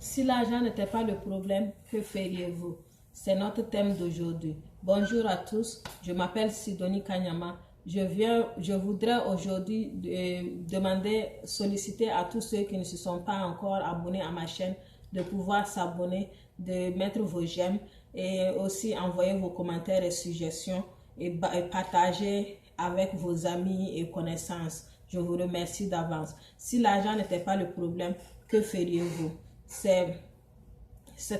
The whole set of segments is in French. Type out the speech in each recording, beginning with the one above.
Si l'argent n'était pas le problème, que feriez-vous? C'est notre thème d'aujourd'hui. Bonjour à tous, je m'appelle Sidonie Kanyama. Je voudrais aujourd'hui solliciter à tous ceux qui ne se sont pas encore abonnés à ma chaîne de pouvoir s'abonner, de mettre vos j'aime et aussi envoyer vos commentaires et suggestions et partager avec vos amis et connaissances. Je vous remercie d'avance. Si l'argent n'était pas le problème, que feriez-vous? C'est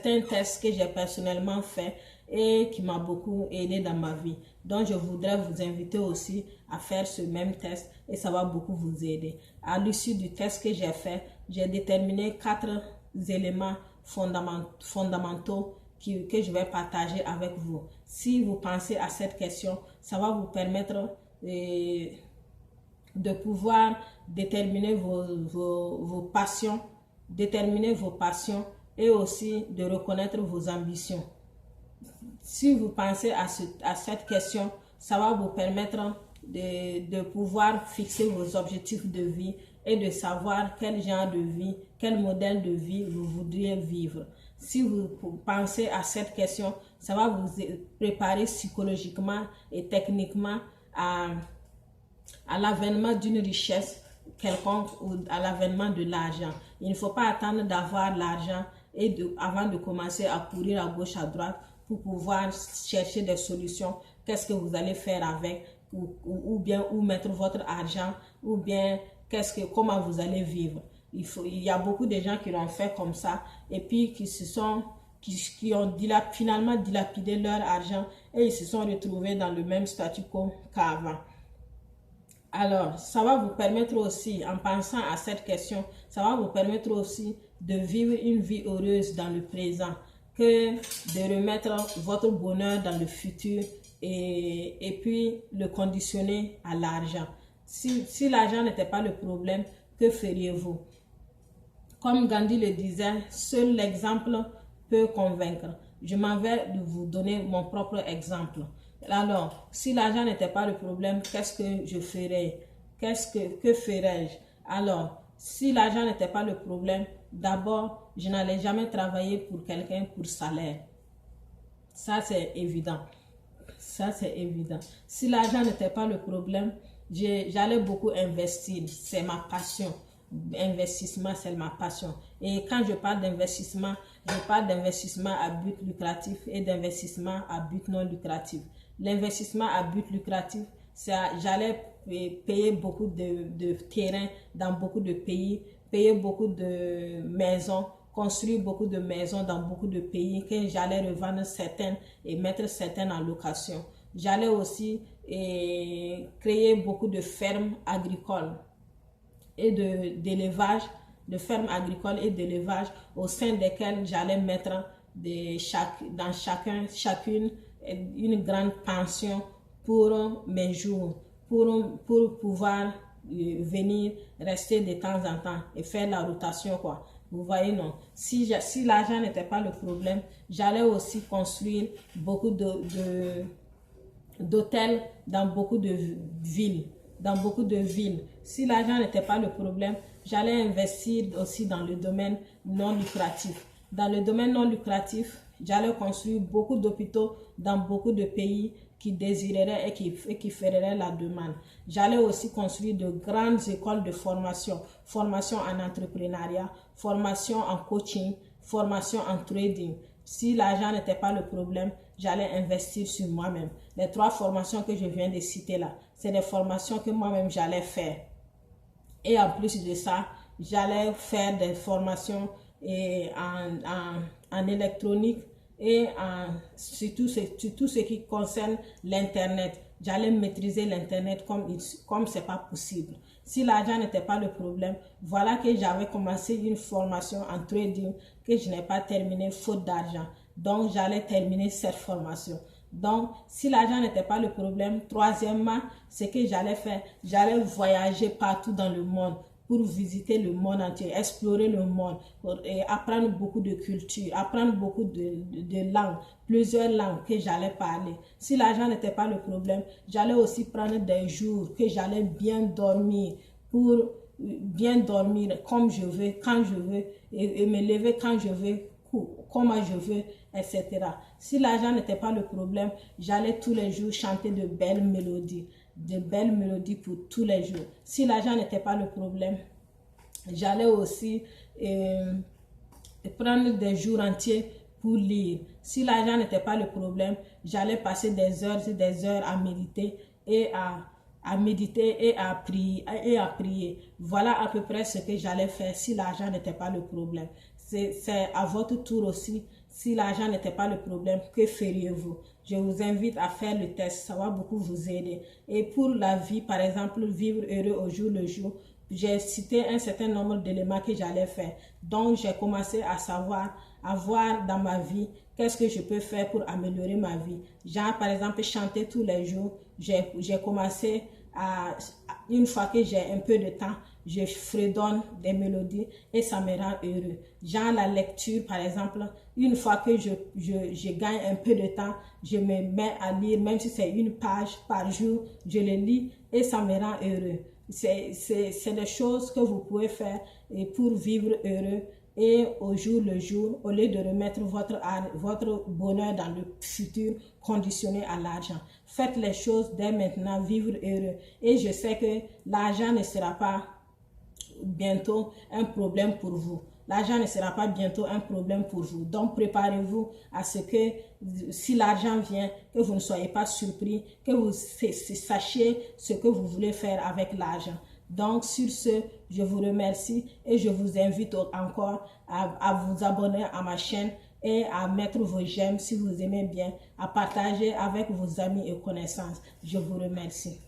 un test que j'ai personnellement fait et qui m'a beaucoup aidé dans ma vie. Donc, je voudrais vous inviter aussi à faire ce même test et ça va beaucoup vous aider. À l'issue du test que j'ai fait, j'ai déterminé 4 éléments fondamentaux que je vais partager avec vous. Si vous pensez à cette question, ça va vous permettre de pouvoir déterminer vos passions, et aussi de reconnaître vos ambitions. Si vous pensez à cette question, ça va vous permettre de pouvoir fixer vos objectifs de vie et de savoir quel genre de vie, quel modèle de vie vous voudriez vivre. Si vous pensez à cette question, ça va vous préparer psychologiquement et techniquement à l'avènement d'une richesse quelconque ou à l'avènement de l'argent. Il ne faut pas attendre d'avoir l'argent avant de commencer à courir à gauche à droite pour pouvoir chercher des solutions. Qu'est-ce que vous allez faire avec ou bien où mettre votre argent ou bien comment vous allez vivre. Il y a beaucoup de gens qui l'ont fait comme ça et puis qui ont finalement dilapidé leur argent et ils se sont retrouvés dans le même statu quo qu'avant. Alors, ça va vous permettre aussi, en pensant à cette question, ça va vous permettre aussi de vivre une vie heureuse dans le présent, que de remettre votre bonheur dans le futur et puis le conditionner à l'argent. Si l'argent n'était pas le problème, que feriez-vous? Comme Gandhi le disait, seul l'exemple peut convaincre. Je m'en vais de vous donner mon propre exemple. Alors, si l'argent n'était pas le problème, qu'est-ce que je ferais? Que ferais-je? Alors, si l'argent n'était pas le problème, d'abord, je n'allais jamais travailler pour quelqu'un pour salaire. Ça, c'est évident. Ça, c'est évident. Si l'argent n'était pas le problème, j'allais beaucoup investir. C'est ma passion. Investissement, c'est ma passion. Et quand je parle d'investissement, je parle d'investissement à but lucratif et d'investissement à but non lucratif. L'investissement à but lucratif, j'allais payer beaucoup de terrains dans beaucoup de pays, payer beaucoup de maisons, construire beaucoup de maisons dans beaucoup de pays, que j'allais revendre certaines et mettre certaines en location. J'allais aussi créer beaucoup de fermes agricoles et d'élevage, de fermes agricoles et d'élevage au sein desquelles j'allais mettre chacune une grande pension pour mes jours, pour pouvoir venir rester de temps en temps et faire la rotation quoi. Vous voyez, non. Si l'argent n'était pas le problème, j'allais aussi construire beaucoup d'hôtels dans beaucoup de villes. Si l'argent n'était pas le problème, j'allais investir aussi dans le domaine non lucratif. Dans le domaine non lucratif, j'allais construire beaucoup d'hôpitaux dans beaucoup de pays qui désireraient et qui feraient la demande. J'allais aussi construire de grandes écoles de formation en entrepreneuriat, formation en coaching, formation en trading. Si l'argent n'était pas le problème, j'allais investir sur moi-même. Les 3 formations que je viens de citer là, c'est des formations que moi-même j'allais faire. Et en plus de ça, j'allais faire des formations en électronique et sur tout ce qui concerne l'Internet. J'allais maîtriser l'Internet comme c'est pas possible. Si l'argent n'était pas le problème, voilà que j'avais commencé une formation en trading que je n'ai pas terminée faute d'argent. Donc, j'allais terminer cette formation. Donc, si l'argent n'était pas le problème, troisièmement, ce que j'allais faire, j'allais voyager partout dans le monde pour visiter le monde entier, explorer le monde, et apprendre beaucoup de cultures, apprendre beaucoup de langues, plusieurs langues que j'allais parler. Si l'argent n'était pas le problème, j'allais aussi prendre des jours que j'allais bien dormir pour bien dormir comme je veux, quand je veux, et me lever quand je veux, comment je veux, etc. Si l'argent n'était pas le problème, j'allais tous les jours chanter de belles mélodies pour tous les jours. Si l'argent n'était pas le problème, j'allais aussi prendre des jours entiers pour lire. Si l'argent n'était pas le problème, j'allais passer des heures à méditer et à prier. Voilà à peu près ce que j'allais faire si l'argent n'était pas le problème. C'est à votre tour aussi. Si l'argent n'était pas le problème, que feriez-vous? Je vous invite à faire le test, ça va beaucoup vous aider. Et pour la vie, par exemple, vivre heureux au jour le jour, j'ai cité un certain nombre d'éléments que j'allais faire. Donc, j'ai commencé à savoir, à voir dans ma vie, qu'est-ce que je peux faire pour améliorer ma vie. Genre, par exemple, chanter tous les jours. J'ai commencé une fois que j'ai un peu de temps, je fredonne des mélodies et ça me rend heureux. Genre la lecture, par exemple, une fois que je gagne un peu de temps, je me mets à lire, même si c'est une page par jour, je le lis et ça me rend heureux. C'est des choses que vous pouvez faire pour vivre heureux et au jour le jour, au lieu de remettre votre bonheur dans le futur conditionné à l'argent. Faites les choses dès maintenant, vivre heureux. Et je sais que l'argent ne sera pas bientôt un problème pour vous. L'argent ne sera pas bientôt un problème pour vous. Donc, préparez-vous à ce que, si l'argent vient, que vous ne soyez pas surpris, que vous sachiez ce que vous voulez faire avec l'argent. Donc, sur ce, je vous remercie et je vous invite encore à vous abonner à ma chaîne et à mettre vos j'aime si vous aimez bien, à partager avec vos amis et connaissances. Je vous remercie.